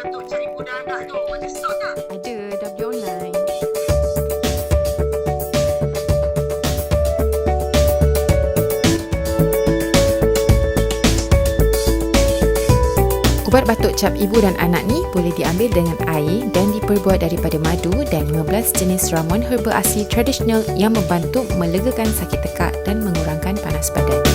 batuk cap ibu dan anak tu? Ada stok tak? Ada, dah beli online. Ubat batuk cap ibu dan anak ni boleh diambil dengan air dan diperbuat daripada madu dan 15 jenis ramuan herba asli tradisional yang membantu melegakan sakit tekak dan mengurangkan panas badan.